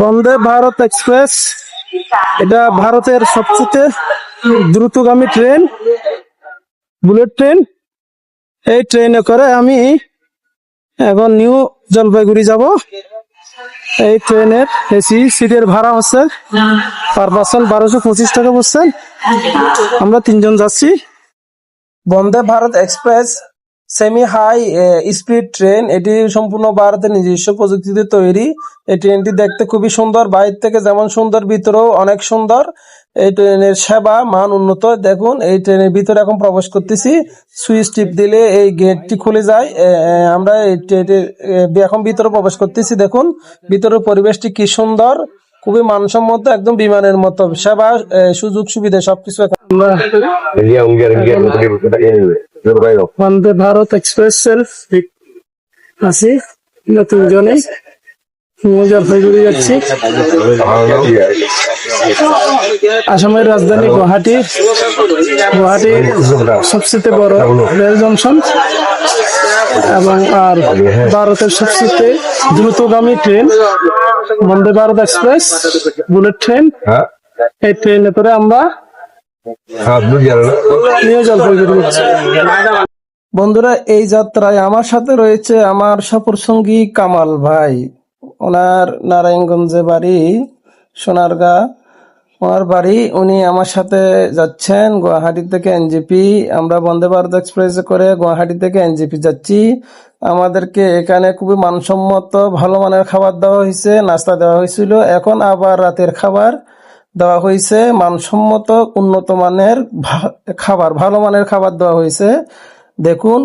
বন্দে Bharat express এটা ভারতের সবচেয়ে দ্রুতগামী ট্রেন, বুলেট ট্রেন। এই ট্রেনে করে আমি এখন নিউ জলপাইগুড়ি যাব। এই ট্রেনের এসি সিটের ভাড়া হচ্ছে পার পার্সন 1225 টাকা পড়ছে। আমরা 3 জন যাচ্ছি। Vande Bharat express semi high speed train. এটি সম্পূর্ণ ভারতের নিজস্ব প্রযুক্তিতে তৈরি। এই ট্রেনটি দেখতে খুবই সুন্দর, বাইরে থেকে যেমন সুন্দর ভিতরেও অনেক সুন্দর। এই ট্রেনের সেবা মান উন্নত। দেখুন এই ট্রেনের ভিতরে এখন প্রবেশ করতেছি, সুইচ টিপ দিলে এই গেটটি খুলে যায়। আমরা এই ট্রেনের এখন ভিতরে প্রবেশ করতেছি। দেখুন ভিতরের পরিবেশটি কি সুন্দর, খুবই মানসম্মত, একদম বিমানের মতো সেবা, সুযোগ সুবিধা সবকিছু। বন্দে ভারত এক্সপ্রেস আছি, নতুন জনে জলপাইগুড়ি যাচ্ছি। আসামের রাজধানী গুয়াহাটি সবচেয়ে বড় রেল জংশন এবং আর ভারতের সবচেয়ে দ্রুতগামী ট্রেন বন্দে ভারত এক্সপ্রেস বুলেট ট্রেন। এই ট্রেনে করে আমরা নিউ জলপাইগুড়ি যাচ্ছি। বন্ধুরা, এই যাত্রায় আমার সাথে রয়েছে আমার সফর সঙ্গী কামাল ভাই। ওনার নারায়ণগঞ্জে বাড়ি, সোনারগাঁ ওনার বাড়ি। উনি আমার সাথে যাচ্ছেন গুয়াহাটি থেকে এনজেপি। আমরা বন্দে ভারত এক্সপ্রেসে করে গুয়াহাটি থেকে এনজেপি যাচ্ছি। আমাদেরকে এখানে খুবই মানসম্মত ভালো মানের খাবার দেওয়া হয়েছে, নাস্তা দেওয়া হয়েছিল। এখন আবার রাতের খাবার দেওয়া হয়েছে, মানসম্মত উন্নত মানের খাবার, ভালো মানের খাবার দেওয়া হয়েছে। দেখুন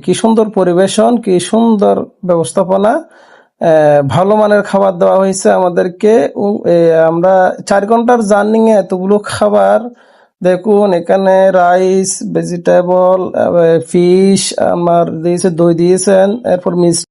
কি সুন্দর পরিবেশন, কি সুন্দর ব্যবস্থাপনা, ভালো মানের খাবার দেওয়া হয়েছে আমাদেরকে। আমরা 4 ঘন্টার জার্নি এ এতগুলো খাবার। দেখুন এখানে রাইস, ভেজিটেবল, ফিশ আমার দিয়েছে, দই দিয়েছেন, এরপর মিষ্টি।